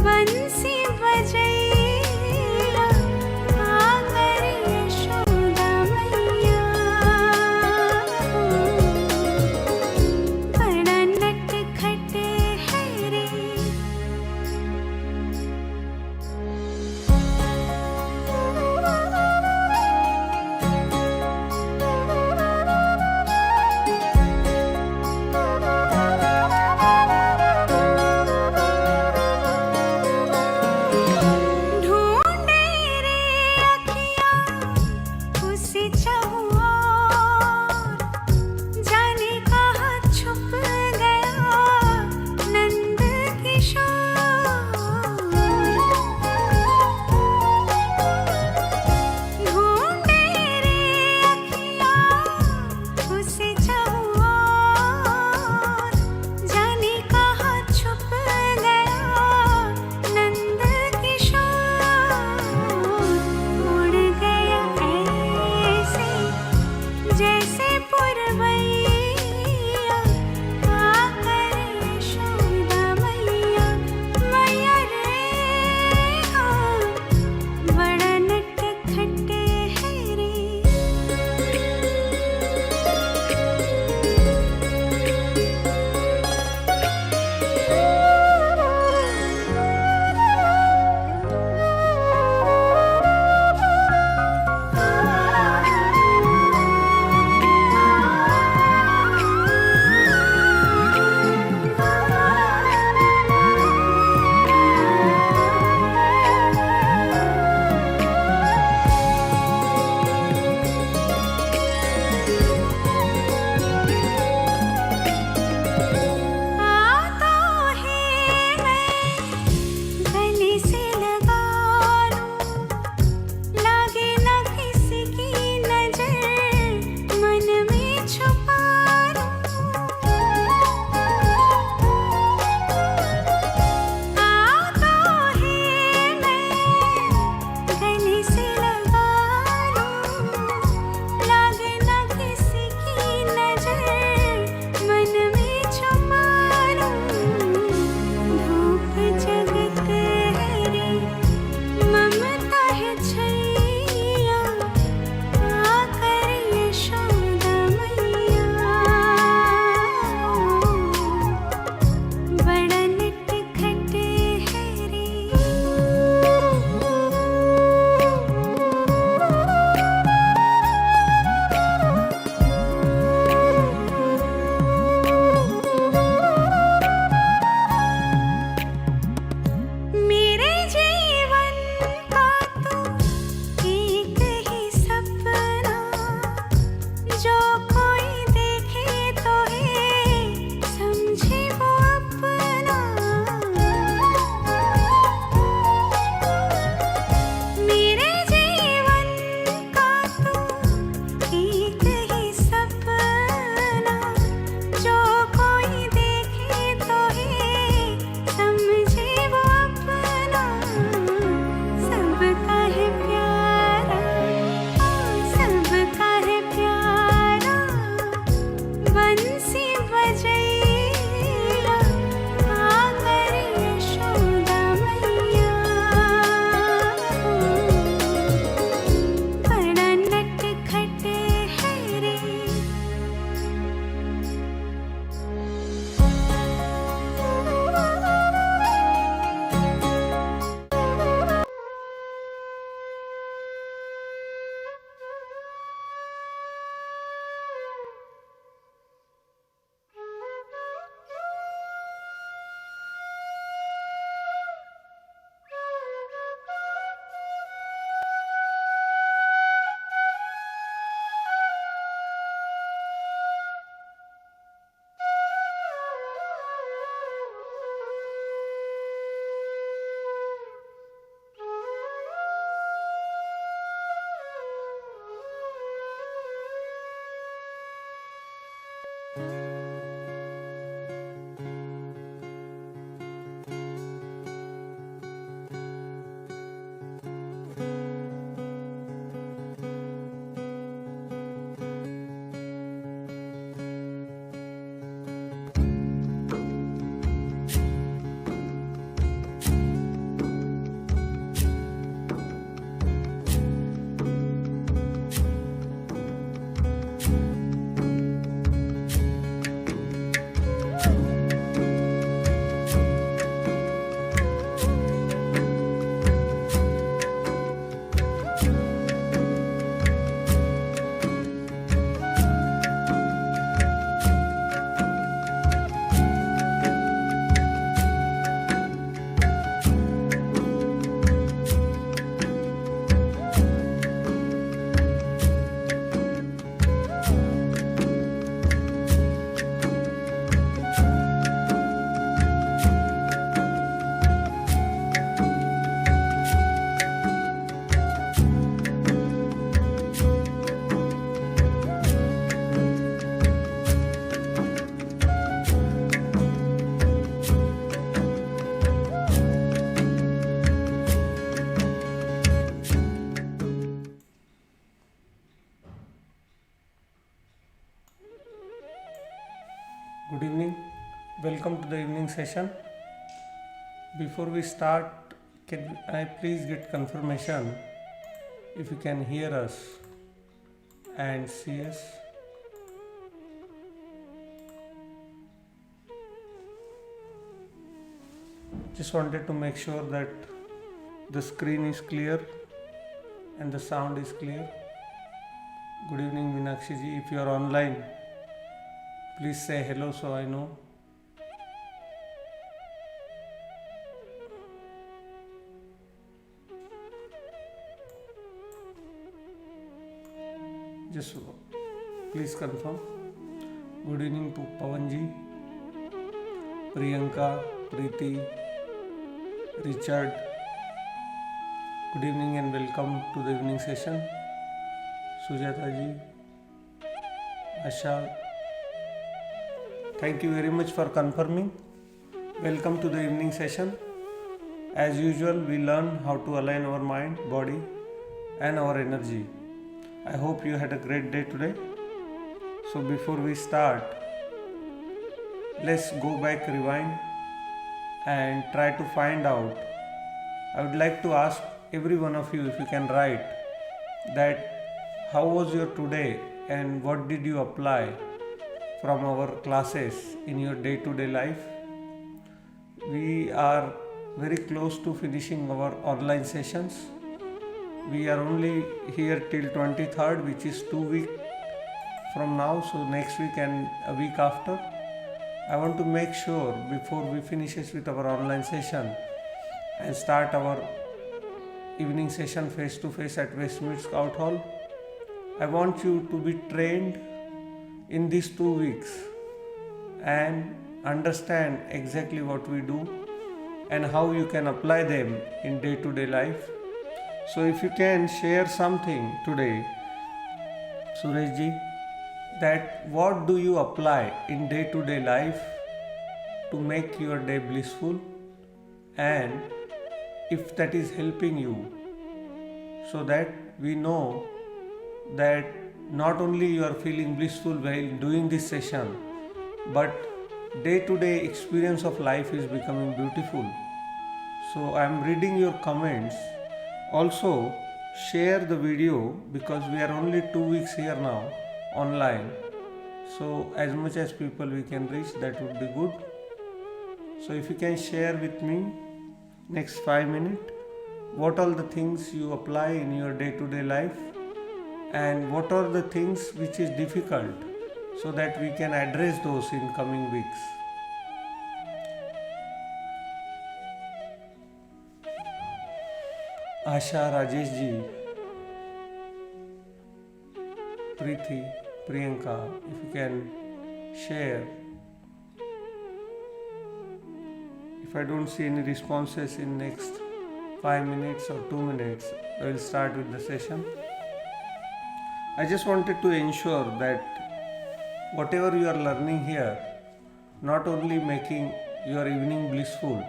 बंसी बजैया आकर यशोदा मैया बड़ा नटखट है रे। welcome to the evening session. Before we start, can I please get confirmation if you can hear us and see us? Just wanted to make sure that the screen is clear and the sound is clear. Good evening, Meenakshi ji. If you are online, please say hello so I know. Just please confirm. Good evening to Pawan ji, Priyanka, Preeti, Richard. Good evening and welcome to the evening session. Sujata ji, Asha. Thank you very much for confirming. Welcome to the evening session. As usual, we learn how to align our mind, body, and our energy. I hope you had a great day today. So before we start, let's go back, rewind, and try to find out. I would like to ask every one of you if you can write that how was your today and what did you apply from our classes in your day-to-day life. We are very close to finishing our online sessions. We are only here till 23rd, which is 2 weeks from now, so next week and a week after. I want to make sure before we finish with our online session and start our evening session face to face at Westmead Scout Hall, I want you to be trained in these 2 weeks and understand exactly what we do and how you can apply them in day-to-day life. So if you can share something today, Suresh ji, that what do you apply in day-to-day life to make your day blissful, and if that is helping you, so that we know that not only you are feeling blissful while doing this session, but day-to-day experience of life is becoming beautiful. So I am reading your comments. Also, share the video because we are only 2 weeks here now online. So as much as people we can reach, that would be good. So if you can share with me next 5 minutes, what all the things you apply in your day-to-day life and what are the things which is difficult, so that we can address those in coming weeks. Asha, Rajesh ji, Preeti, Priyanka, if you can share. If I don't see any responses in next 5 minutes or 2 minutes, I will start with the session. I just wanted to ensure that whatever you are learning here, not only making your evening blissful,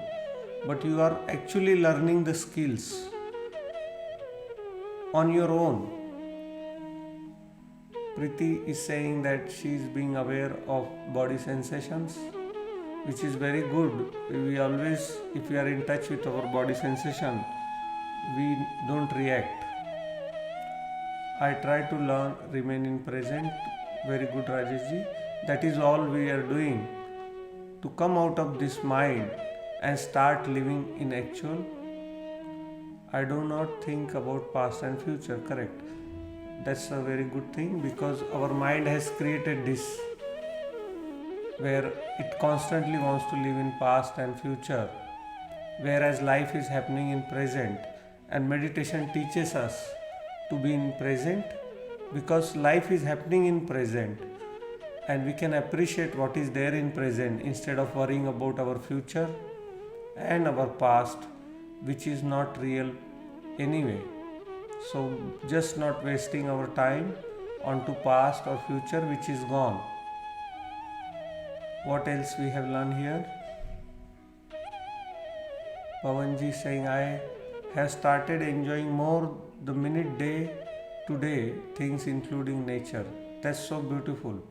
but you are actually learning the skills on your own. Preeti is saying that she is being aware of body sensations, which is very good. We always, if we are in touch with our body sensation, we don't react. I try to learn, remain in present. Very good, Rajesh ji. That is all we are doing to come out of this mind and start living in actual. I do not think about past and future, correct. That's a very good thing because our mind has created this where it constantly wants to live in past and future, whereas life is happening in present, and meditation teaches us to be in present because life is happening in present and we can appreciate what is there in present instead of worrying about our future and our past, which is not real anyway. So just not wasting our time onto past or future which is gone. What else we have learned here? Pavanji saying, I have started enjoying more the minute day to day things including nature. That's so beautiful.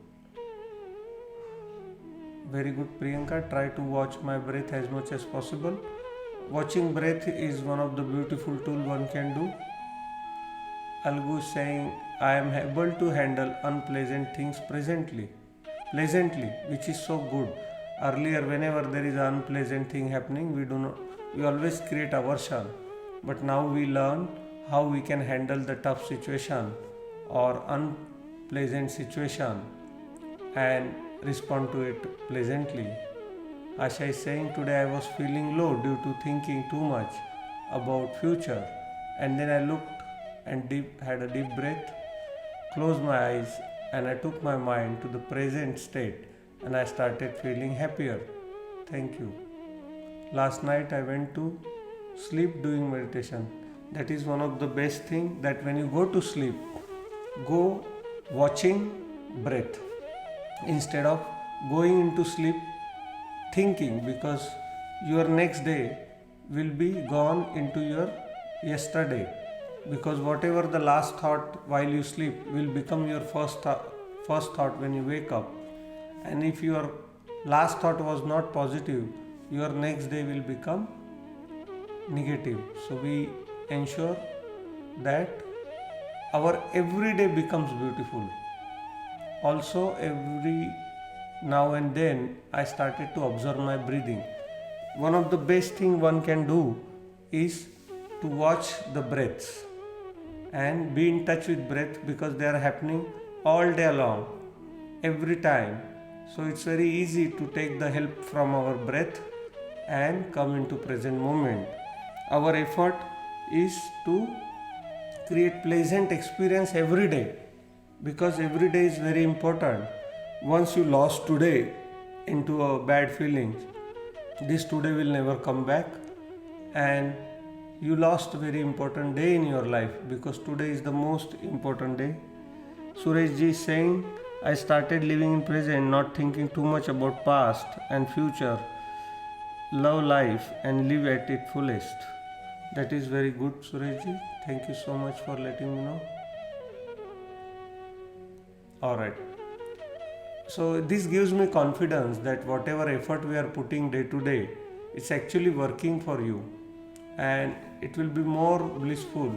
Very good, Priyanka. Try to watch my breath as much as possible. Watching breath is one of the beautiful tool one can do. Algu is saying, I am able to handle unpleasant things pleasantly, which is so good. Earlier, whenever there is an unpleasant thing happening, we always create aversion. But now we learn how we can handle the tough situation or unpleasant situation and respond to it pleasantly. Asha is saying, today I was feeling low due to thinking too much about future, and then I looked and had a deep breath, closed my eyes, and I took my mind to the present state, and I started feeling happier. Thank you. Last night I went to sleep doing meditation. That is one of the best thing, that when you go to sleep, go watching breath instead of going into sleep thinking, because your next day will be gone into your yesterday, because whatever the last thought while you sleep will become your first thought when you wake up, and if your last thought was not positive, your next day will become negative. So we ensure that our everyday becomes beautiful. Also, every now and then I started to observe my breathing. One of the best thing one can do is to watch the breaths and be in touch with breath, because they are happening all day long, every time. So it's very easy to take the help from our breath and come into present moment. Our effort is to create pleasant experience every day, because every day is very important. Once you lost today into a bad feelings, this today will never come back, and you lost a very important day in your life, because today is the most important day. Suresh ji is saying, I started living in present, not thinking too much about past and future. Love life and live at its fullest. That is very good, Suresh ji. Thank you so much for letting me know. Alright. So this gives me confidence that whatever effort we are putting day to day, it's actually working for you, and it will be more blissful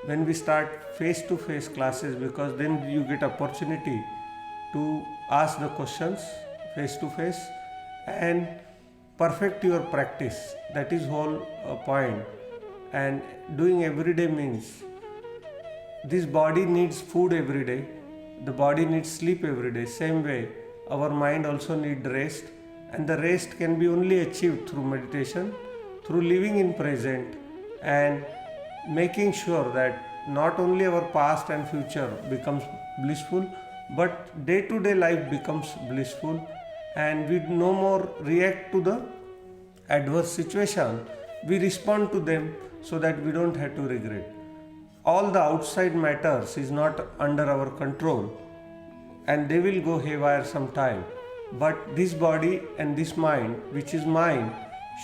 when we start face-to-face classes, because then you get opportunity to ask the questions face-to-face and perfect your practice. That is whole point. And doing every day means this body needs food every day. The body needs sleep every day. Same way, our mind also needs rest, and the rest can be only achieved through meditation, through living in present and making sure that not only our past and future becomes blissful, but day-to-day life becomes blissful, and we no more react to the adverse situation. We respond to them so that we don't have to regret. All the outside matters is not under our control, and they will go haywire sometime. But this body and this mind, which is mine,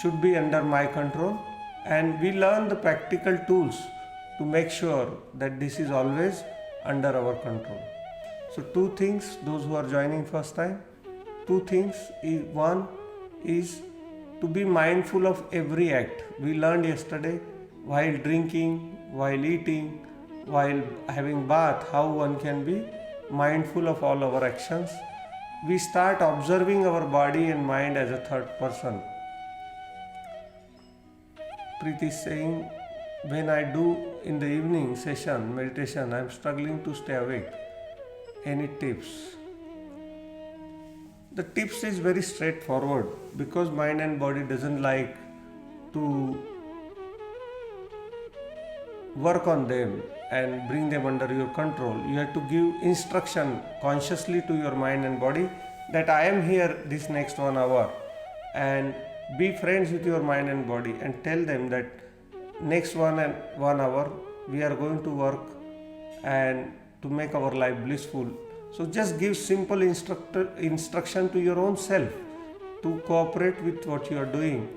should be under my control, and we learn the practical tools to make sure that this is always under our control. So two things, those who are joining first time, two things. One is to be mindful of every act. We learned yesterday, while drinking, while eating, while having bath, how one can be mindful of all our actions. We start observing our body and mind as a third person. Preeti is saying, when I do in the evening session meditation, I am struggling to stay awake. Any tips? The tips is very straightforward, because mind and body doesn't like to work on them and bring them under your control. You have to give instruction consciously to your mind and body that I am here this next 1 hour, and be friends with your mind and body and tell them that next 1 hour we are going to work and to make our life blissful. So just give simple instruction to your own self to cooperate with what you are doing,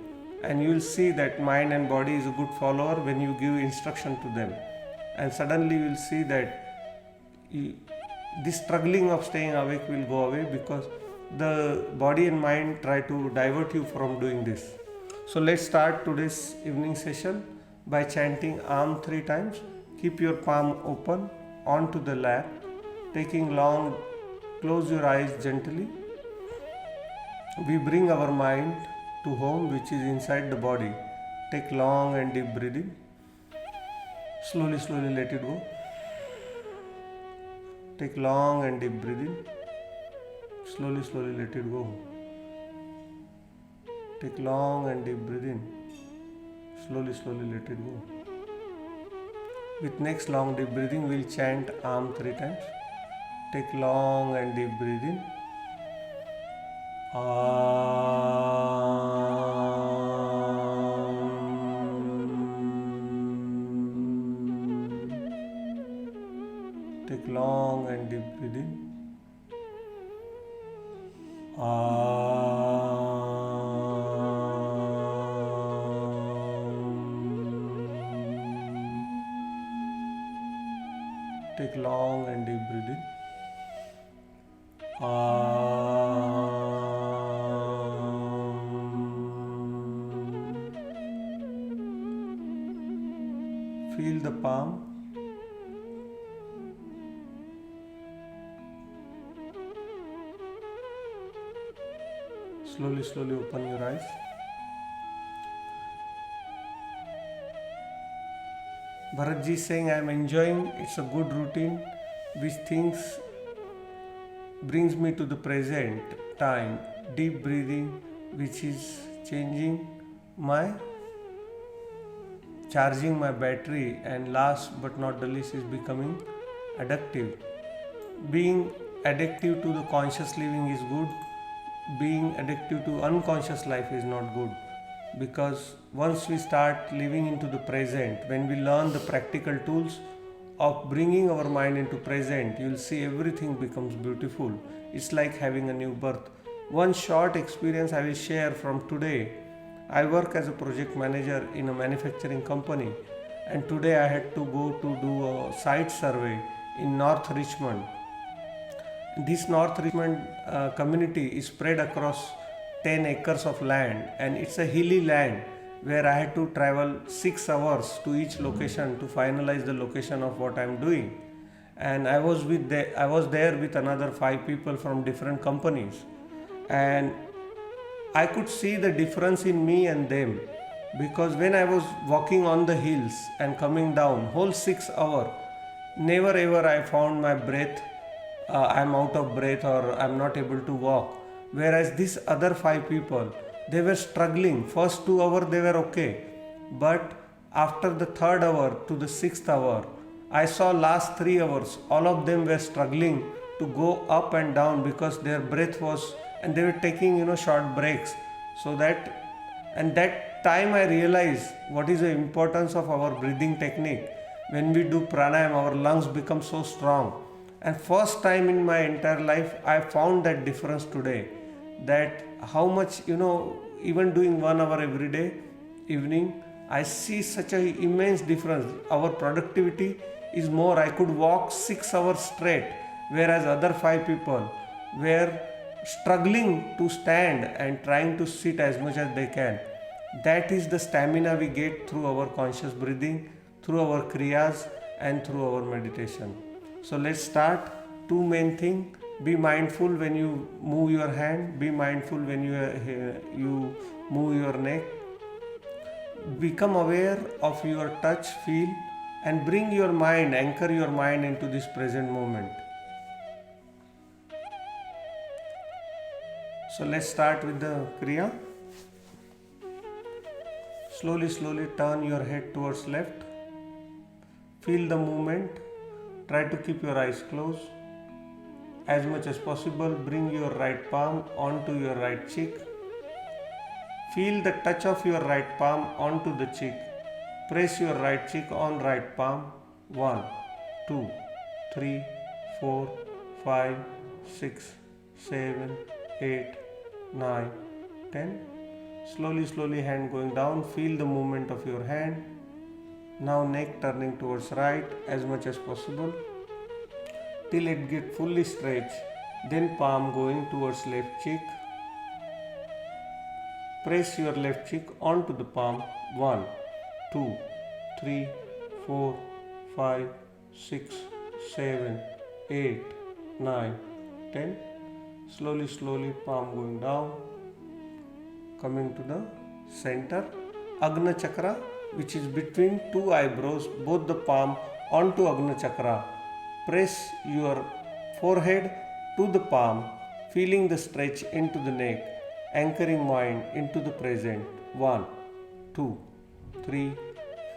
and you will see that mind and body is a good follower when you give instruction to them, and suddenly you will see that this struggling of staying awake will go away, because the body and mind try to divert you from doing this. So let's start today's evening session by chanting Am 3 times. Keep your palm open onto the lap, taking long, close your eyes gently. We bring our mind to home, which is inside the body. Take long and deep breathing. Slowly, slowly let it go. Take long and deep breathing. Slowly, slowly let it go. Take long and deep breathing. Slowly, slowly let it go. With next long deep breathing, we'll chant Am 3 times. Take long and deep breathing. Take long and deep breathing. Take long and deep breathing. Feel the palm. Slowly, slowly open your eyes. Bharatji is saying, I am enjoying, it's a good routine which things brings me to the present time. Deep breathing which is charging my battery, and last but not the least is becoming addictive. Being addictive to the conscious living is good. Being addictive to unconscious life is not good, because once we start living into the present, when we learn the practical tools of bringing our mind into present, you will see everything becomes beautiful. It's like having a new birth. One short experience I will share from today. I work as a project manager in a manufacturing company, and today I had to go to do a site survey in North Richmond. This North Richmond community is spread across 10 acres of land, and it's a hilly land where I had to travel 6 hours to each location to finalize the location of what I'm doing. And I was there with another 5 people from different companies, and I could see the difference in me and them, because when I was walking on the hills and coming down whole 6 hours, never ever I found my breath, I'm out of breath or I'm not able to walk. Whereas these other 5 people, they were struggling. First 2 hours they were okay, but after the 3rd hour to the 6th hour, I saw last 3 hours, all of them were struggling to go up and down because their breath was, and they were taking short breaks. So that time I realized what is the importance of our breathing technique. When we do pranayama, our lungs become so strong. And first time in my entire life, I found that difference today. That how much, even doing 1 hour every day, evening, I see such an immense difference. Our productivity is more. I could walk 6 hours straight, whereas other 5 people were struggling to stand and trying to sit as much as they can. That is the stamina we get through our conscious breathing, through our kriyas, and through our meditation. So let's start. 2 main things. Be mindful when you move your hand. Be mindful when you move your neck. Become aware of your touch, feel, and bring your mind, anchor your mind into this present moment. So let's start with the kriya. Slowly, slowly turn your head towards left. Feel the movement. Try to keep your eyes closed. As much as possible, bring your right palm onto your right cheek. Feel the touch of your right palm onto the cheek. Press your right cheek on right palm. 1, 2, 3, 4, 5, 6, 7, 8, 9, 10. Slowly, slowly hand going down. Feel the movement of your hand. Now neck turning towards right as much as possible till it get fully stretched. Then palm going towards left cheek. Press your left cheek onto the palm. 1, 2, 3, 4, 5, 6, 7, 8, 9, 10. Slowly, slowly, palm going down. Coming to the center. Agna Chakra, which is between two eyebrows, both the palm onto Agna Chakra. Press your forehead to the palm, feeling the stretch into the neck, anchoring mind into the present. 1, 2, 3,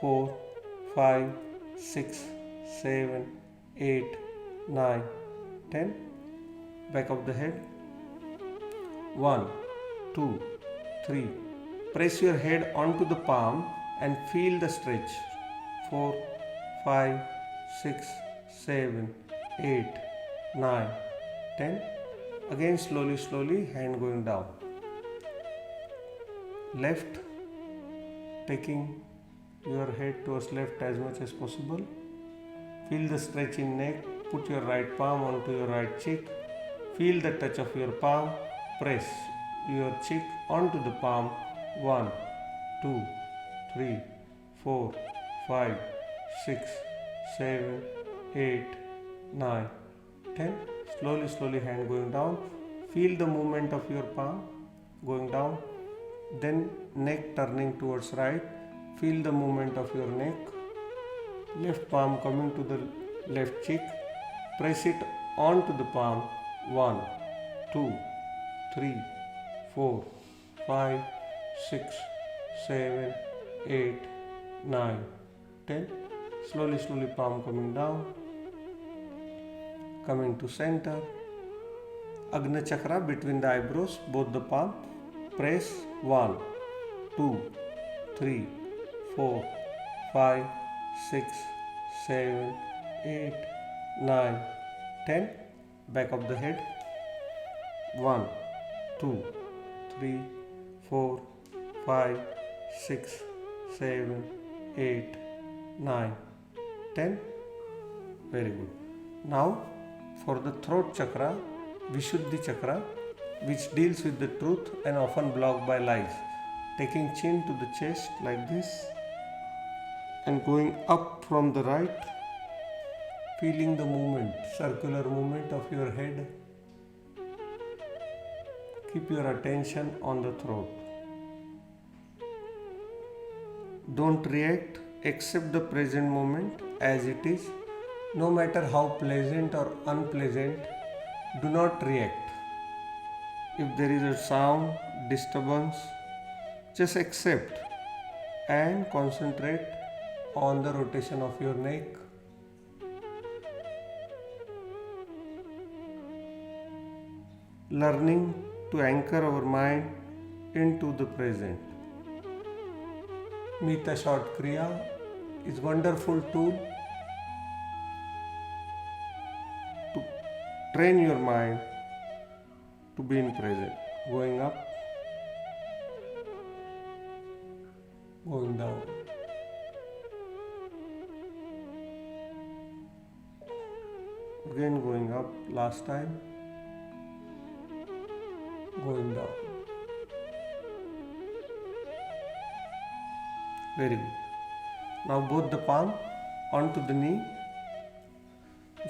4, 5, 6, 7, 8, 9, 10. Back of the head. 1, 2, 3. Press your head onto the palm and feel the stretch. 4, 5, 6, 7, 8, 9, 10. Again slowly, slowly, hand going down. Left, taking your head towards left as much as possible. Feel the stretch in neck. Put your right palm onto your right cheek. Feel the touch of your palm. Press your cheek onto the palm. 1, 2, 3, 4, 5, 6, 7, 8, 9, 10. Slowly, slowly, hand going down. Feel the movement of your palm going down. Then neck turning towards right. Feel the movement of your neck. Left palm coming to the left cheek. Press it onto the palm. 1, 2, 3, 4, 5, 6, 7, 8, 9, 10. Slowly, slowly, palm coming down. Coming to center. Agna Chakra between the eyebrows, both the palm. Press 1, 2, 3, 4, 5, 6, 7, 8, 9, 10. Back of the head. 1, 2, 3, 4, 5, 6, 7, 8, 9, 10. Very good. Now for the throat chakra, Vishuddhi chakra, which deals with the truth and often blocked by lies. Taking chin to the chest like this and going up from the right, feeling the movement, circular movement of your head. Keep your attention on the throat. Don't react, accept the present moment as it is. No matter how pleasant or unpleasant, do not react. If there is a sound, disturbance, just accept and concentrate on the rotation of your neck. Learning to anchor our mind into the present. Mita Short Kriya is wonderful tool to train your mind to be in present. Going up, going down. Again going up, last time, going down. Very good. Now both the palm onto the knee.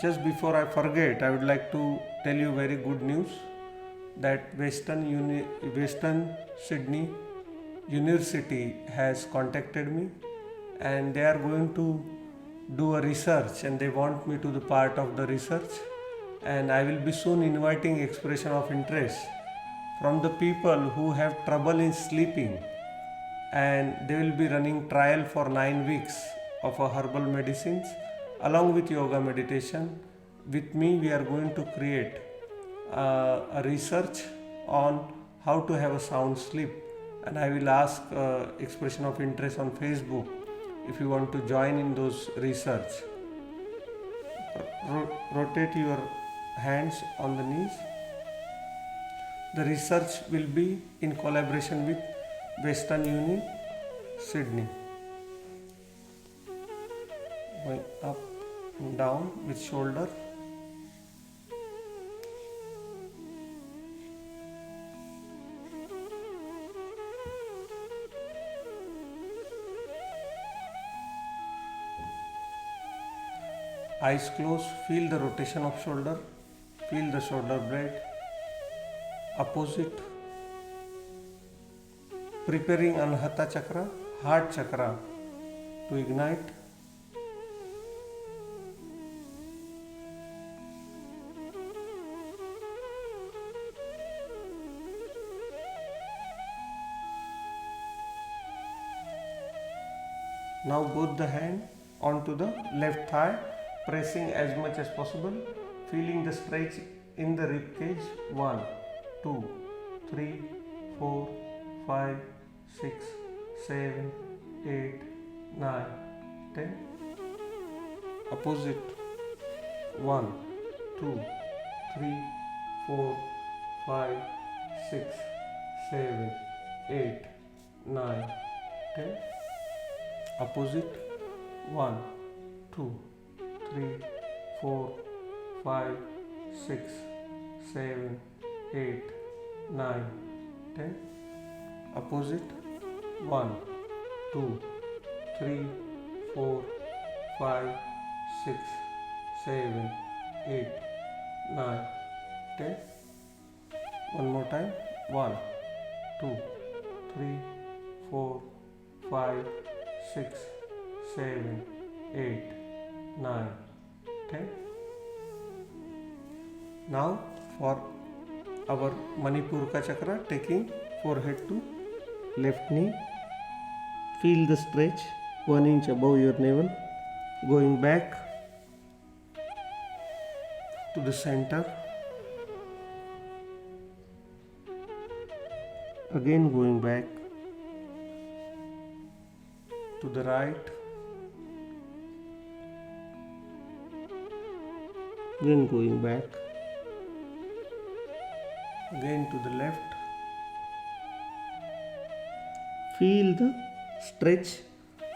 Just before I forget, I would like to tell you very good news that Western Sydney University has contacted me and they are going to do a research and they want me to be part of the research, and I will be soon inviting expression of interest from the people who have trouble in sleeping, and they will be running trial for 9 weeks of a herbal medicines along with yoga meditation. With me we are going to create a research on how to have a sound sleep, and I will ask expression of interest on Facebook if you want to join in those research. Rotate your hands on the knees. The research will be in collaboration with Western Uni, Sydney. Going up and down with shoulder. Eyes closed, feel the rotation of shoulder, feel the shoulder blade. Opposite. Preparing Anahata Chakra, heart chakra to ignite. Now both the hand onto the left thigh, pressing as much as possible, feeling the stretch in the rib cage. 1, 2, 3, 4, 5, 6, 7, 8, 9, 10. Opposite. 1, 2, 3, 4, 5, 6, 7, 8, 9, 10. Opposite. 1, 2, 3, 4, 5, 6, 7, 8, 9, 10. Opposite. 1, 2, 3, 4, 5, 6, 7, 8, 9, 10. One more time. 1, 2, 3, 4, 5, 6, 7, 8, 9, 10. Now for our Manipuraka chakra, taking forehead to left knee. Feel the stretch 1 inch above your navel. Going back to the center. Again going back to the right. Again going back. Again to the left. Feel the stretch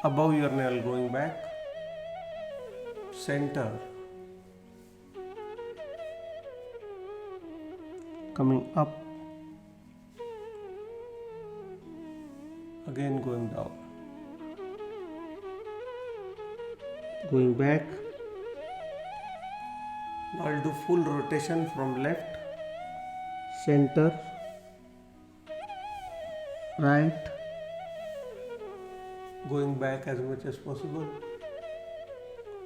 above your navel going back. Center. Coming up. Again going down. Going back. Now I'll do full rotation from left, center, right, going back as much as possible,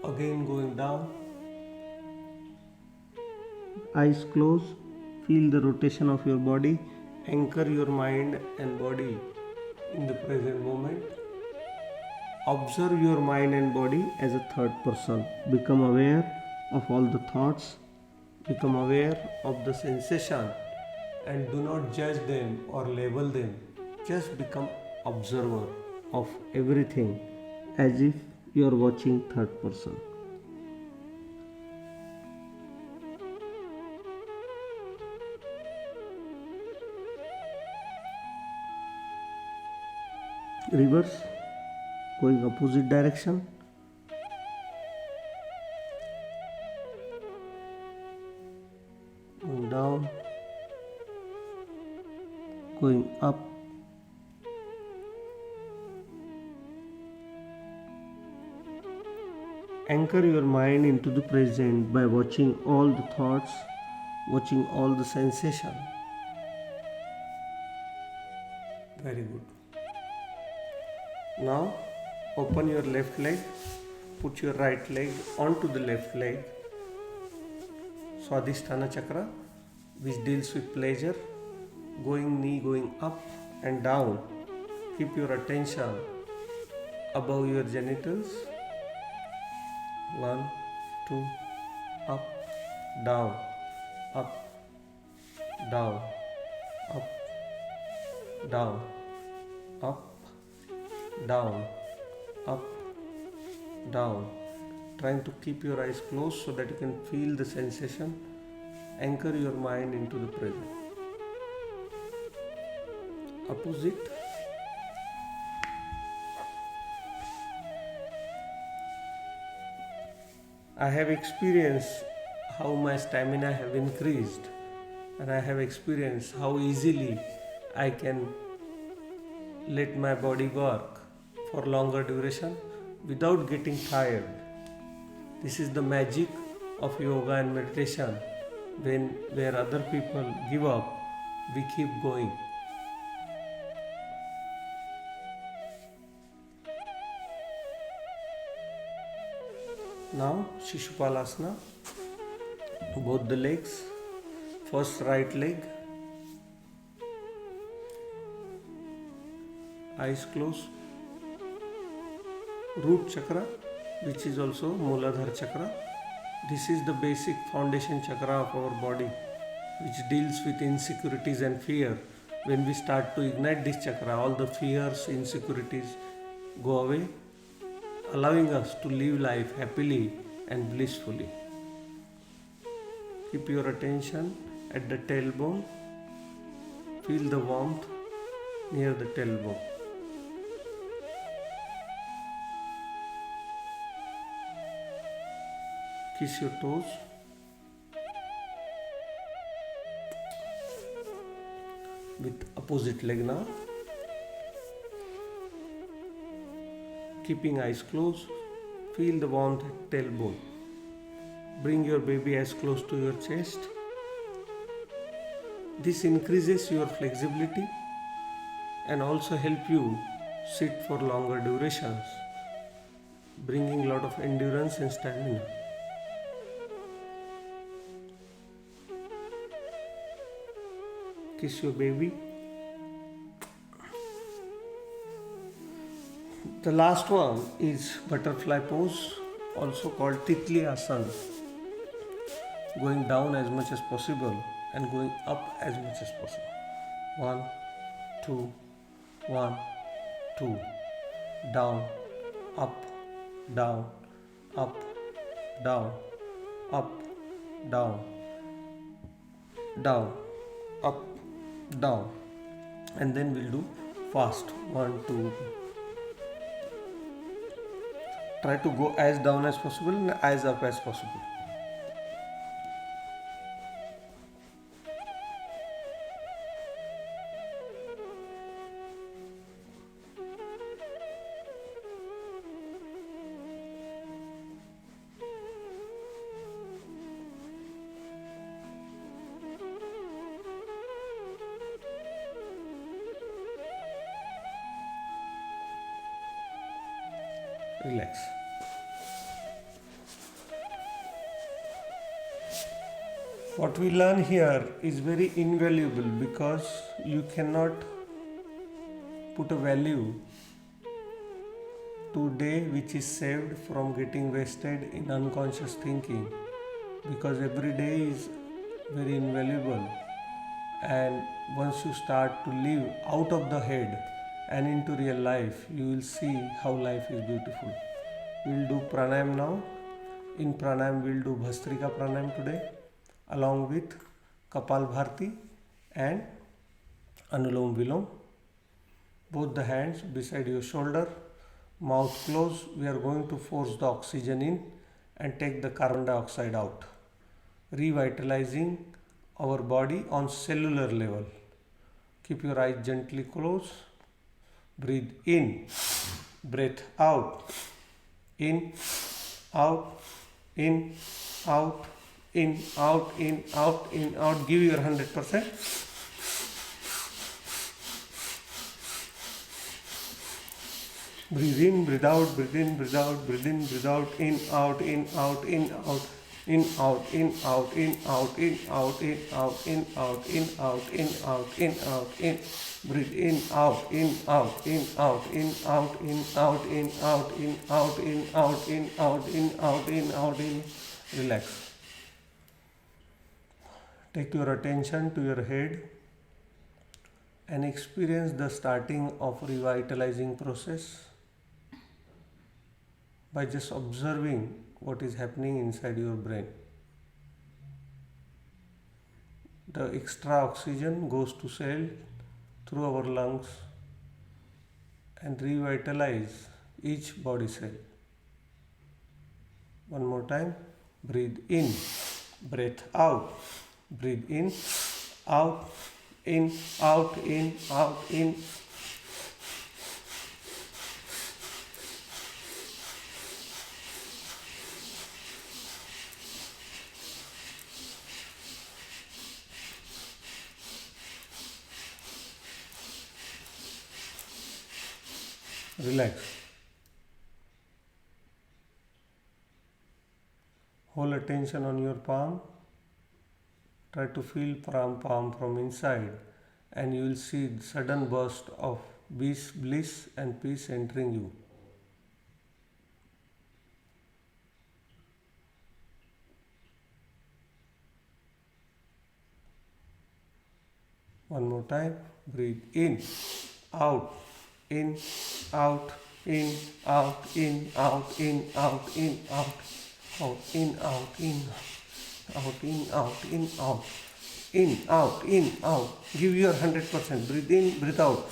again going down, eyes closed, feel the rotation of your body, anchor your mind and body in the present moment. Observe your mind and body as a third person. Become aware of all the thoughts. Become aware of the sensation and do not judge them or label them. Just become observer of everything as if you are watching third person. Reverse, going opposite direction. Going down, going up, anchor your mind into the present by watching all the thoughts, watching all the sensation. Very good. Now open your left leg, put your right leg onto the left leg. Swadhisthana chakra, which deals with pleasure, knee going up and down. Keep your attention above your genitals. 1, 2, up, down, up, down, up, down, up, down, up, down. Trying to keep your eyes closed so that you can feel the sensation. Anchor your mind into the present. Opposite. I have experienced how my stamina have increased, and I have experienced how easily I can let my body work for longer duration without getting tired. This is the magic of yoga and meditation. Where other people give up, we keep going. Now Shishupalasana, both the legs. First right leg, eyes closed. Root chakra, which is also Muladhara chakra. This is the basic foundation chakra of our body, which deals with insecurities and fear. When we start to ignite this chakra, all the fears, insecurities go away, allowing us to live life happily and blissfully. Keep your attention at the tailbone. Feel the warmth near the tailbone. Kiss your toes. With opposite leg now. Keeping eyes closed, feel the warmth at tailbone. Bring your baby as close to your chest. This increases your flexibility and also help you sit for longer durations, bringing a lot of endurance and stamina. Kiss your baby. The last one is butterfly pose, also called Titli Asana. Going down as much as possible and going up as much as possible. 1, 2, 1, 2. Down, up, down, up, down, up, down, down, up, down. And then we'll do fast. 1, 2. Try to go as down as possible and as up as possible. Relax. What we learn here is very invaluable because you cannot put a value to day which is saved from getting wasted in unconscious thinking, because every day is very invaluable, and once you start to live out of the head and into real life, you will see how life is beautiful. We will do pranayam now. In pranayam, we will do Bhastrika pranayam today, along with Kapal Bharti and Anulom Vilom. Both the hands beside your shoulder, mouth closed. We are going to force the oxygen in and take the carbon dioxide out, revitalizing our body on cellular level. Keep your eyes gently closed. Breathe in, breath out, in, out, in, out, in, out, in, out, in, out. Give your 100%. Breathe in, breathe out, breathe in, breathe out, breathe in, breathe out, in, out, in, out, in, out. In, out, in, out, in, out, in, out, in, out, in, out, in, out, in, out, in, out, in. Breathe in, out, in, out, in, out, in, out, in, out, in, out, in, out, in, out, in, out, in, out, in, out, in. Relax. Take your attention to your head and experience the starting of revitalizing process by just observing what is happening inside your brain. The extra oxygen goes to cell through our lungs and revitalize each body cell. One more time. Breathe in, breath out. Breathe in, out, in, out, in, out, in. Relax. Hold attention on your palm. Try to feel palm from inside, and you will see sudden burst of bliss and peace entering you. One more time. Breathe in, out, in, out, in, out, in, out, in, out, in, out, out, in, out, in, out, in, out, in, out, in, out, in, out. Give your 100%. Breathe in, breathe out.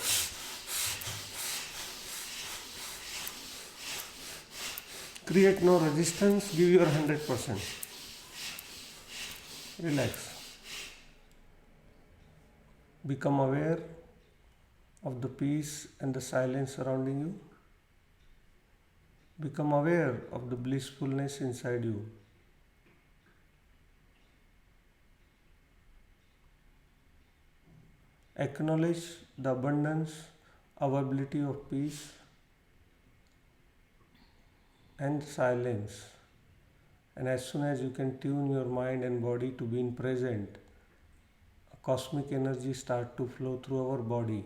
Create no resistance. Give your 100%. Relax. Become aware of the peace and the silence surrounding you. Become aware of the blissfulness inside you. Acknowledge the abundance, availability of peace and silence. And as soon as you can tune your mind and body to being present, cosmic energy start to flow through our body,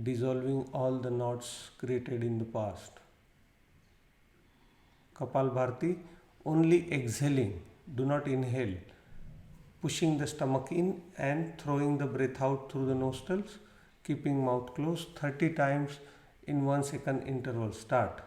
dissolving all the knots created in the past. Kapalbhati, only exhaling, do not inhale. Pushing the stomach in and throwing the breath out through the nostrils, keeping mouth closed 30 times in 1 second interval. Start.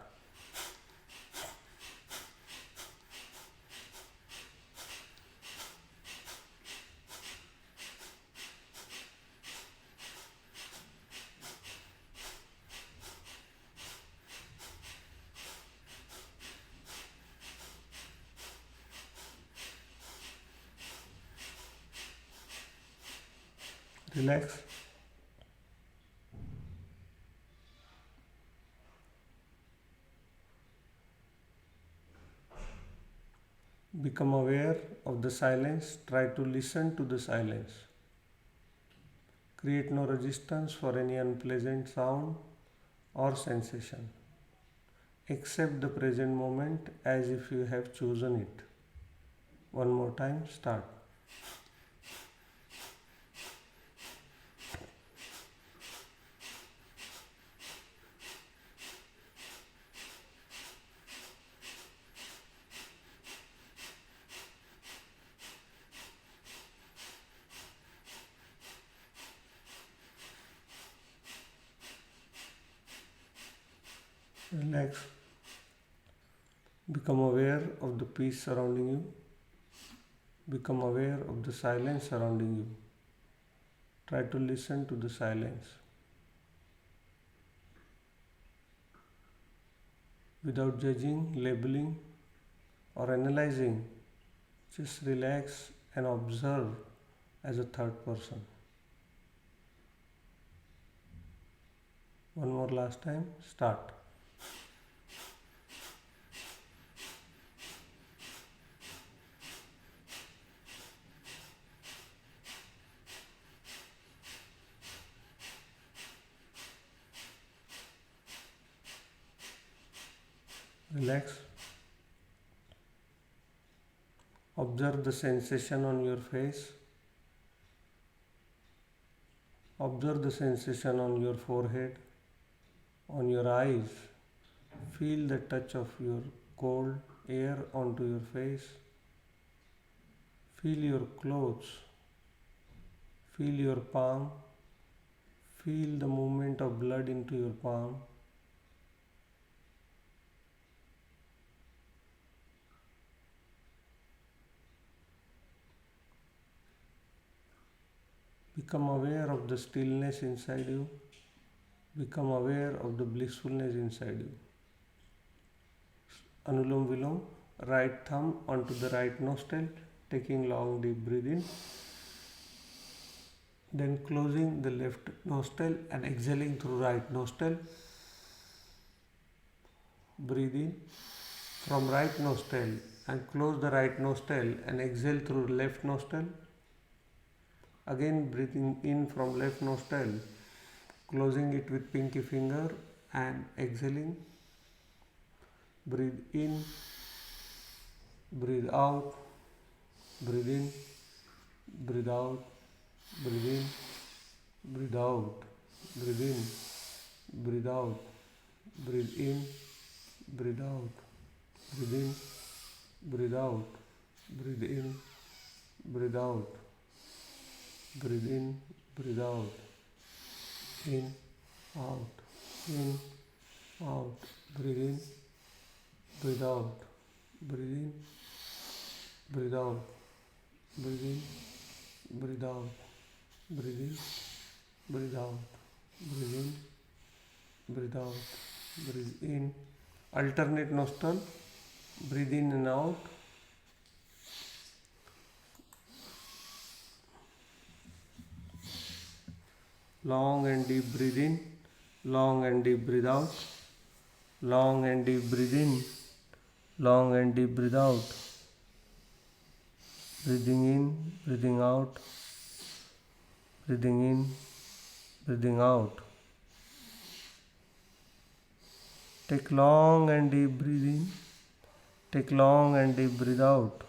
Relax. Become aware of the silence. Try to listen to the silence. Create no resistance for any unpleasant sound or sensation. Accept the present moment as if you have chosen it. One more time, start. Relax. Become aware of the peace surrounding you. Become aware of the silence surrounding you. Try to listen to the silence. Without judging, labeling, or analyzing, just relax and observe as a third person. One more last time, start. Relax. Observe the sensation on your face. Observe the sensation on your forehead, on your eyes. Feel the touch of your cold air onto your face. Feel your clothes. Feel your palm. Feel the movement of blood into your palm. Become aware of the stillness inside you. Become aware of the blissfulness inside you. Anulom Vilom, right thumb onto the right nostril, taking long deep breath in. Then closing the left nostril and exhaling through right nostril. Breathe in from right nostril and close the right nostril and exhale through left nostril. Again breathing in from left nostril, closing it with pinky finger and exhaling. Breathe in, breathe out, breathe in, breathe out, breathe in, breathe out, breathe in, breathe out, breathe in, breathe out, breathe in, breathe out, breathe in, breathe out, breathe in, breathe out, in, out, breathe in, breathe out, breathe in, breathe out, breathe in, breathe out, breathe in, breathe out, breathe in, breathe out, breathe in. Alternate nostril, breathe in and out. Long and deep breathe in, long and deep breathe out, long and deep breathe in, long and deep breathe out. Breathing in, breathing out, breathing in, breathing out. Take long and deep breath in, take long and deep breath out.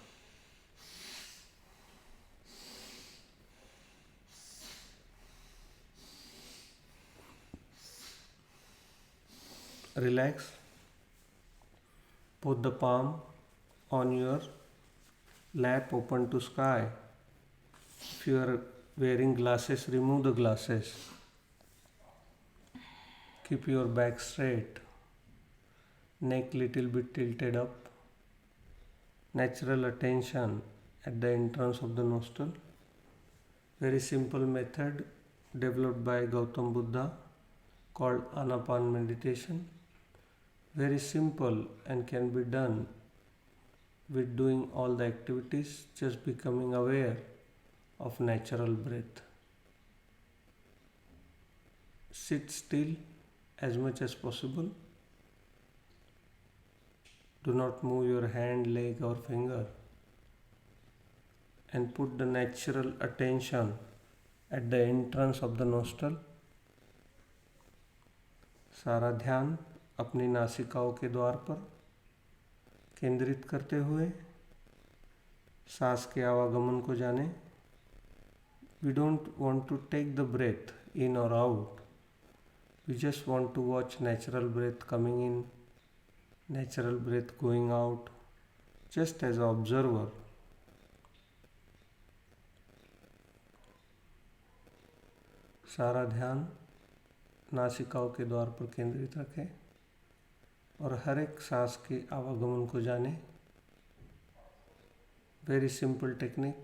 Relax. Put the palm on your lap open to sky. If you are wearing glasses, remove the glasses. Keep your back straight. Neck little bit tilted up. Natural attention at the entrance of the nostril. Very simple method developed by Gautam Buddha called Anapan meditation. Very simple and can be done with doing all the activities, just becoming aware of natural breath. Sit still as much as possible. Do not move your hand, leg or finger, and put the natural attention at the entrance of the nostril. सारा ध्यान अपनी नासिकाओं के द्वार पर केंद्रित करते हुए सांस के आवागमन को जाने. We don't want to take the breath in or out. We just want to watch natural breath coming in, natural breath going out, just as an observer. सारा ध्यान नासिकाओं के द्वार पर केंद्रित रखें और हर एक सांस के आवागमन को जाने. Very simple technique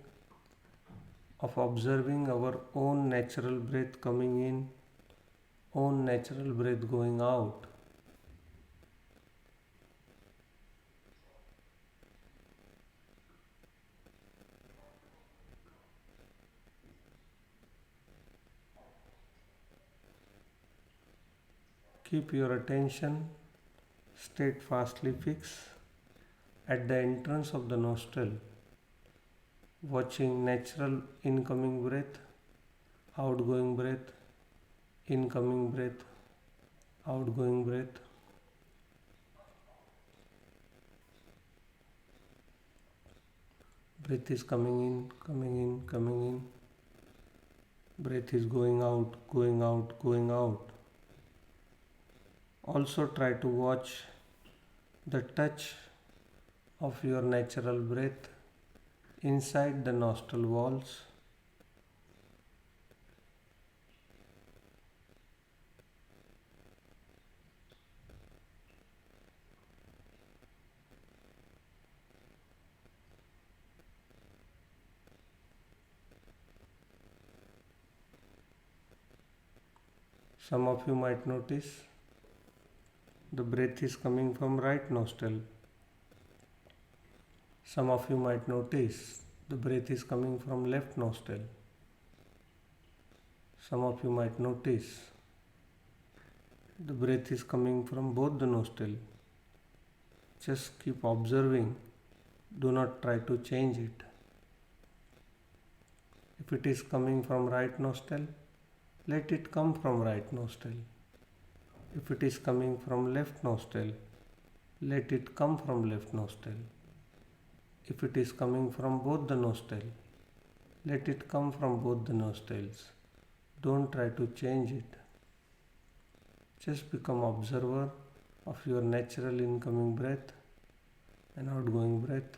of observing our own natural breath coming in, own natural breath going out. Keep your attention steadfastly fixed at the entrance of the nostril, watching natural incoming breath, outgoing breath, incoming breath, outgoing breath. Breath is coming in, coming in, coming in. Breath is going out, going out, going out. Also try to watch the touch of your natural breath inside the nostril walls. Some of you might notice the breath is coming from right nostril. Some of you might notice the breath is coming from left nostril. Some of you might notice the breath is coming from both the nostril. Just keep observing. Do not try to change it. If it is coming from right nostril, let it come from right nostril. If it is coming from left nostril, let it come from left nostril. If it is coming from both the nostrils, let it come from both the nostrils. Don't try to change it. Just become observer of your natural incoming breath and outgoing breath.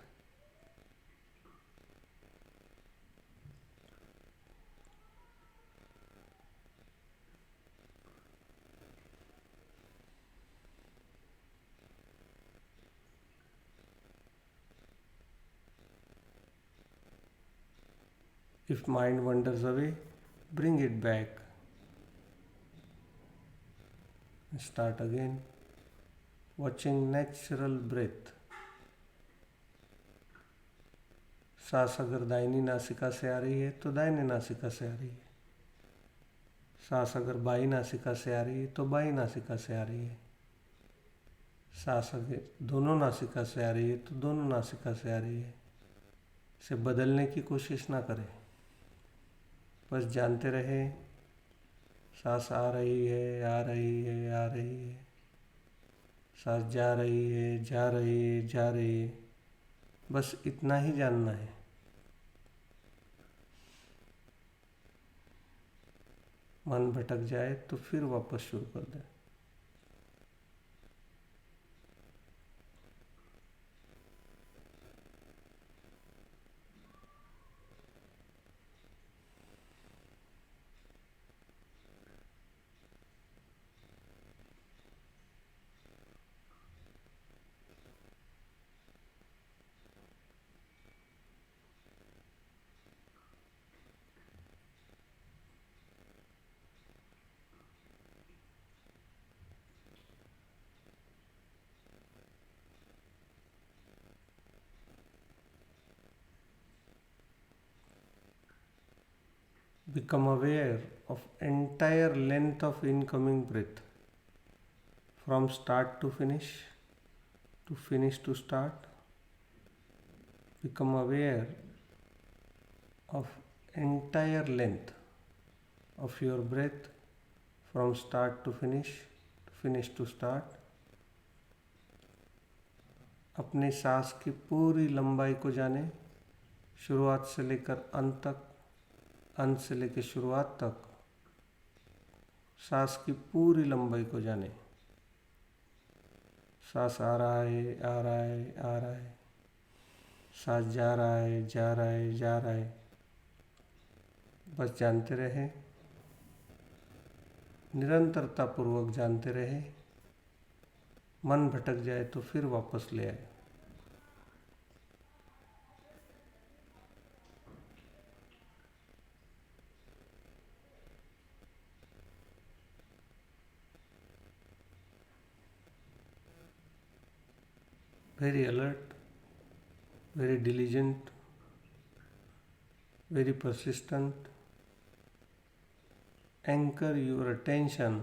If mind wanders away, bring it back and start again, watching natural breath. सांस अगर दाहिनी नासिका से आ रही है तो दाहिने नासिका से आ रही है। सांस अगर बाई नासिका से आ रही है तो बाई नासिका से आ रही है। सांस अगर दोनों नासिका से आ रही है तो दोनों नासिका से आ रही है। इसे बदलने की कोशिश ना करें, बस जानते रहे सांस आ रही है, आ रही है, आ रही है। सांस जा रही है, जा रही है, जा रही है। बस इतना ही जानना है। मन भटक जाए तो फिर वापस शुरू कर दें। Become aware of entire length of incoming breath from start to finish to start. Become aware of entire length of your breath from start to finish to start. अपने सांस की पूरी लंबाई को जाने, शुरुआत से लेकर अंत तक, अंत से लेकर शुरुआत तक। सांस की पूरी लंबाई को जाने। सांस आ रहा है, आ रहा है, आ रहा है। सांस जा रहा है, जा रहा है, जा रहा है। बस जानते रहे, निरंतरता पूर्वक जानते रहे। मन भटक जाए तो फिर वापस ले आए। Very alert, very diligent, very persistent. Anchor your attention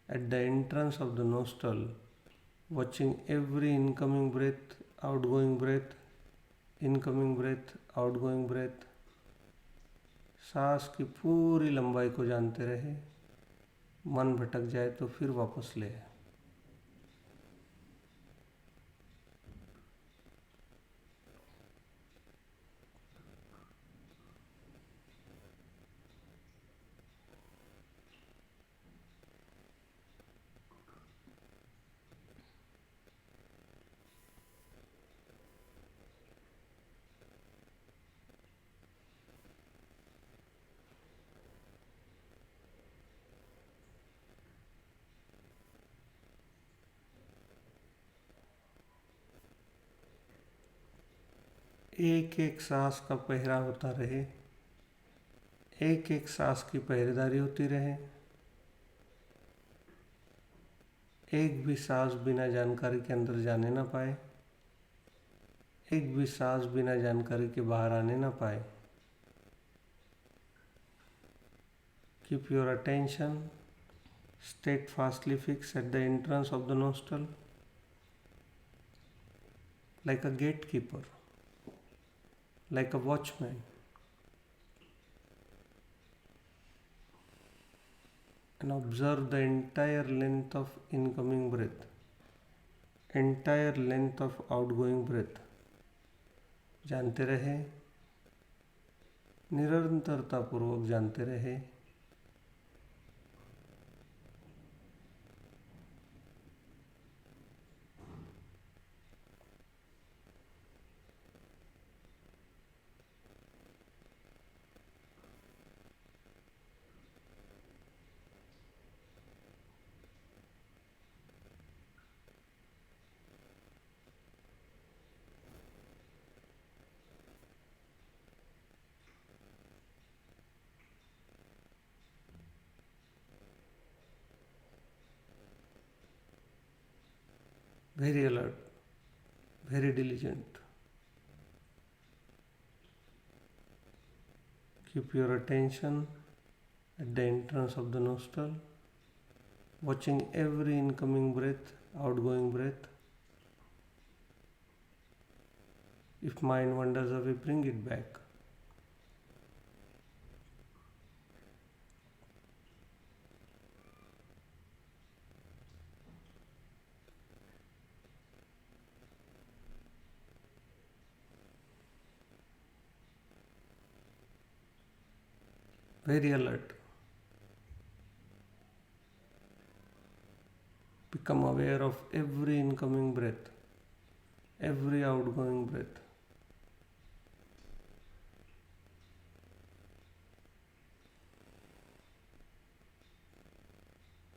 at the entrance of the nostril, watching every incoming breath, outgoing breath, incoming breath, outgoing breath. सांस की पूरी लंबाई को जानते रहे। मन भटक जाए तो फिर वापस ले आए। एक एक सांस का पहरा होता रहे, एक एक सांस की पहरेदारी होती रहे। एक भी सांस बिना जानकारी के अंदर जाने ना पाए, एक भी सांस बिना जानकारी के बाहर आने ना पाए। Keep your attention steadfastly fixed at the entrance of the nostril, like a gatekeeper, like a watchman. and observe the entire length of incoming breath, entire length of outgoing breath. जानते रहे, निरंतरता पूर्वक जानते रहे. Very alert, very diligent. Keep your attention at the entrance of the nostril, watching every incoming breath, outgoing breath. If mind wanders away, bring it back. Very alert. Become aware of every incoming breath, every outgoing breath.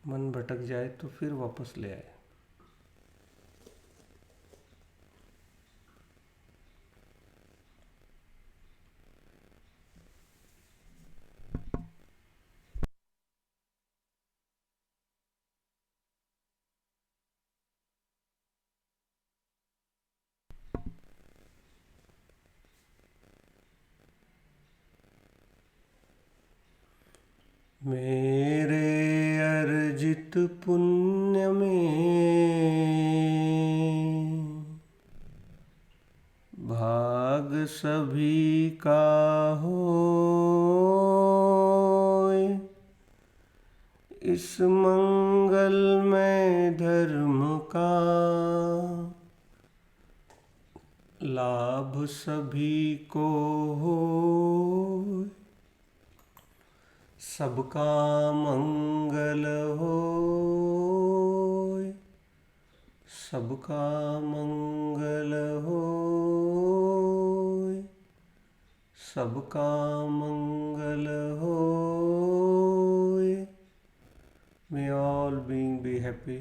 मन भटक जाए तो फिर वापस ले आए. मेरे अर्जित पुण्य में भाग सभी का होए, इस मंगलमय धर्म का लाभ सभी को होए. सबका मंगल होए, सबका मंगल होए, सबका मंगल होए. May all being be happy,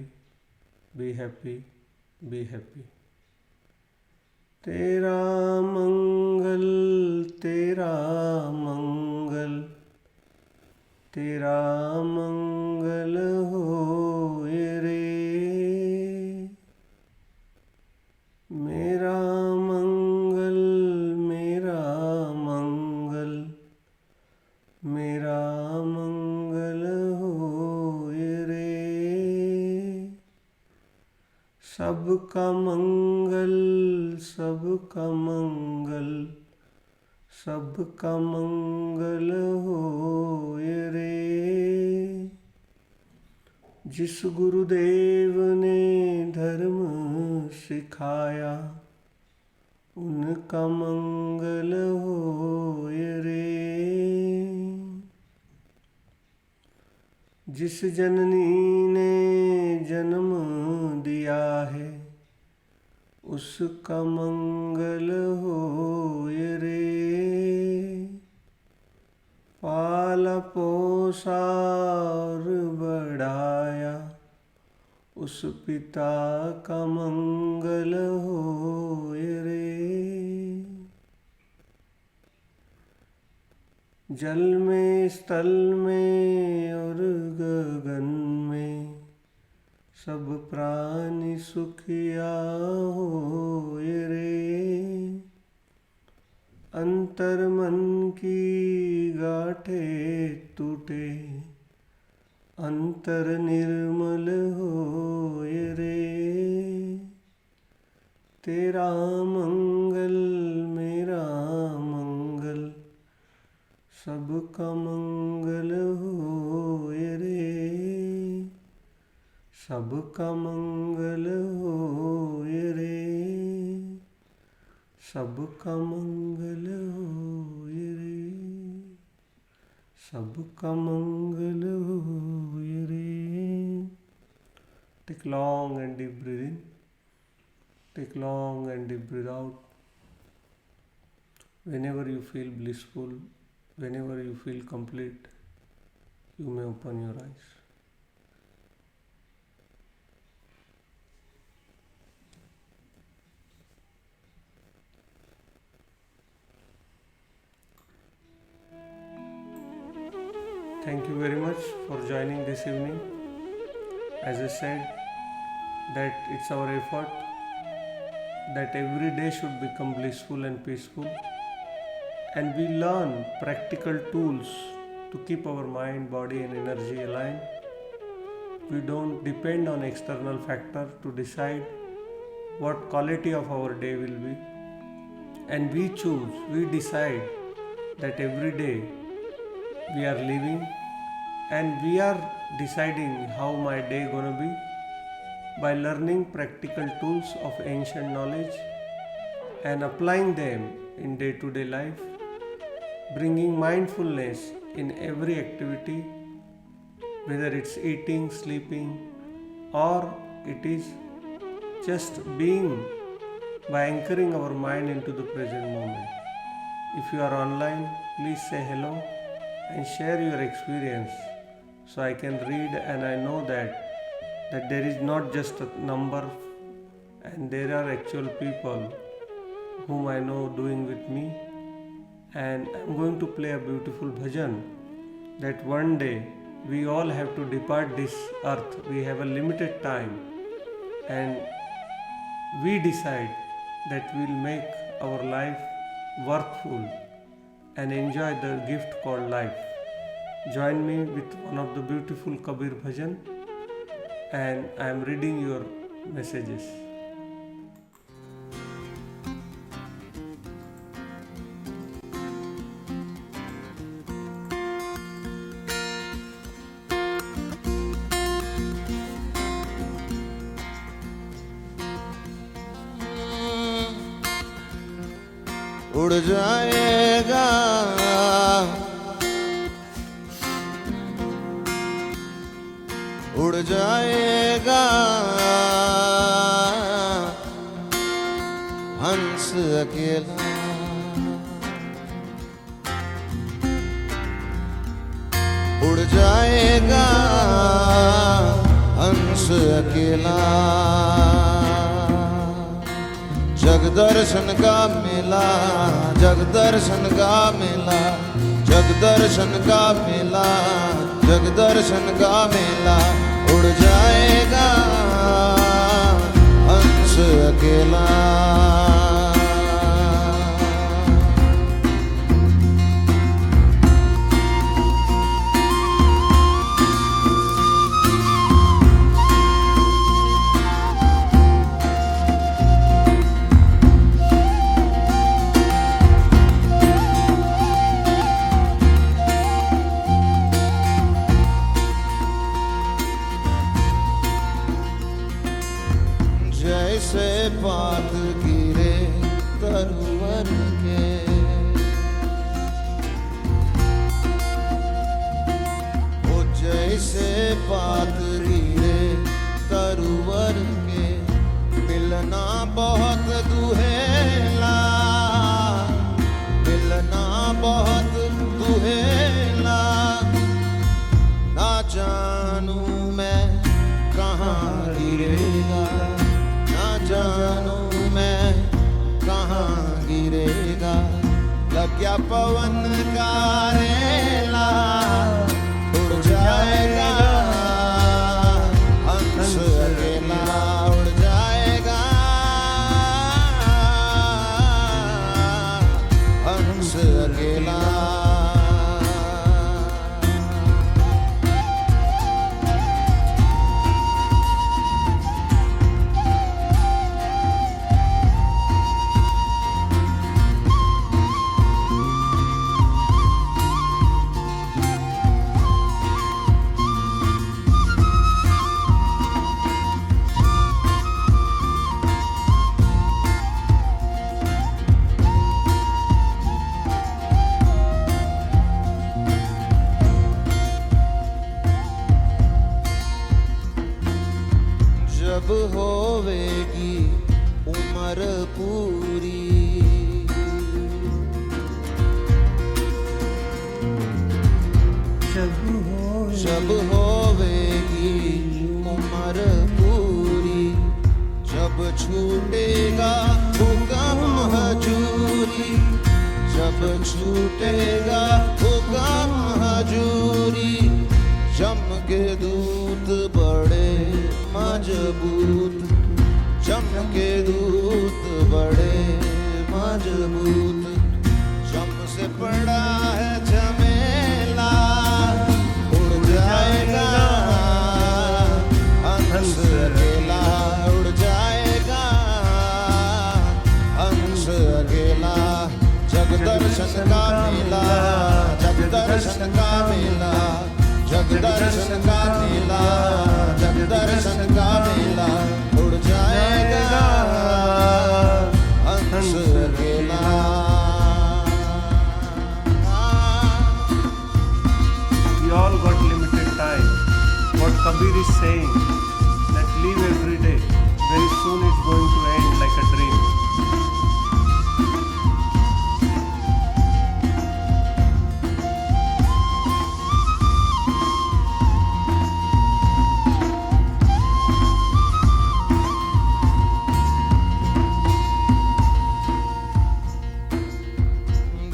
be happy, be happy. तेरा मंगल, तेरा मंगल, तेरा मंगल होए रे. मेरा मंगल, मेरा मंगल, मेरा मंगल होए रे. सबका मंगल, सबका मंगल, सबका मंगल होए रे. जिस गुरुदेव ने धर्म सिखाया, उनका मंगल होए रे. जिस जननी ने जन्म दिया है, उसका मंगल होए रे. पाला पोसा और बढ़ाया, उस पिता का मंगल होए रे. जल में, स्थल में और गगन में सब प्राणी सुखिया होए रे. अंतर मन की गाठे टूटे, अंतर निर्मल होए रे. तेरा मंगल, मेरा मंगल, सबका मंगल होए रे. सबका मंगल होए रे, सबका मंगल होए रे, सबका मंगल होए रे. Take long and deep breath in. Take long and deep breath out. Whenever you feel blissful, whenever you feel complete, you may open your eyes. Thank you very much for joining this evening. As I said, that it's our effort that every day should become blissful and peaceful, and we learn practical tools to keep our mind, body, and energy aligned. We don't depend on external factor to decide what quality of our day will be, and we decide that every day we are living, and we are deciding how my day gonna be by learning practical tools of ancient knowledge and applying them in day-to-day life, bringing mindfulness in every activity, whether it's eating, sleeping, or it is just being, by anchoring our mind into the present moment. If you are online, please say hello and share your experience so I can read, and I know that there is not just a number, and there are actual people whom I know doing with me. And I'm going to play a beautiful bhajan that one day we all have to depart this earth. We have a limited time, and we decide that we'll make our life worthful and enjoy the gift called life. Join me with one of the beautiful Kabir bhajan, and I am reading your messages. उड़ जाएगा उड़ जाएगा हंस अकेला उड़ जाएगा हंस अकेला जगदर्शन का मेला जगदर्शन का मेला जगदर्शन का मेला जगदर्शन का मेला उड़ जाएगा हंस अकेला जैसे पात गिरे तरुवर के ओ जैसे पात गिरे तरुवर के मिलना बहुत दुहेला मिलना बहुत दुहेला ना जानू मैं कहाँ गिरेगा जानू मैं कहाँ गिरेगा लग गया पवन का रेला उड़ जाएगा हंस अकेला उड़ जाएगा हंस अकेला पूरी। जब होवेगी उम्र पूरी, जब छूटेगा हुक्म हजूरी, जब छूटेगा हुक्म हजूरी। जम के दूत बड़े मजबूत, जम के दूत बड़े मजबूत। जम से पड़ा है झमेला, उड़ जाएगा हंस अकेला, उड़ जाएगा हंस अकेला। जग दर्शन का मेला, जग दर्शन का मेला, जग दर्शन का मेला, जग दर्शन का मेला। उड़ जाएगा हंस अकेला। We all got limited time. What Kabir is saying, that live every day. Very soon it's going to end like a dream.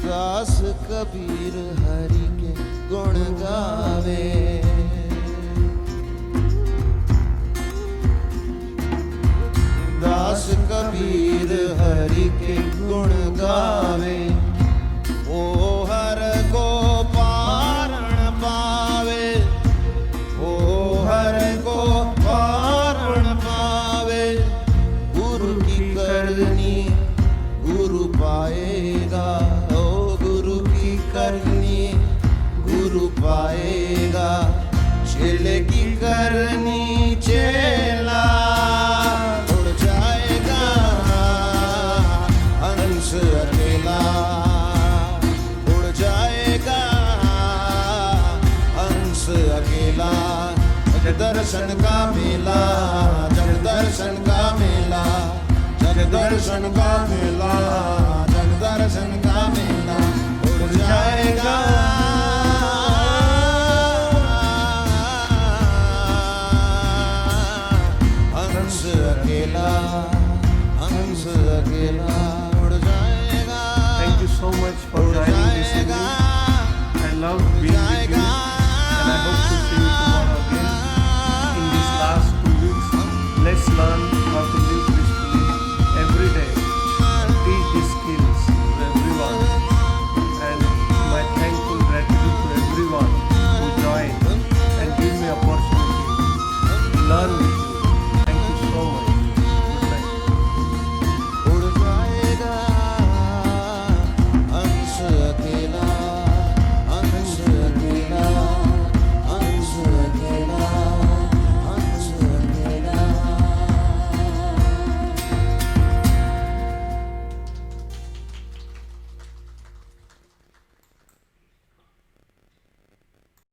दास कबीर हरि के गुण गावे, दास कबीर हरि के गुण गावे। ओ हर को पारण पावे, ओ हर को पारण पावे। गुरु की करनी गुरु पाएगा, ओ गुरु की करनी गुरु पाएगा। चेले की करनी चेला, उड़ जाएगा हंस अकेला, उड़ जाएगा हंस अकेला। जग दर्शन का मेला, जग दर्शन का मेला, जग दर्शन का मेला, जग दर्शन का मेला। उड़ जाएगा हंस अकेला, हंस अकेला। उड़ जाएगा। Thank you so much for joining this evening. I love being with you, and I hope to see you tomorrow again. In these last 2 weeks, let's learn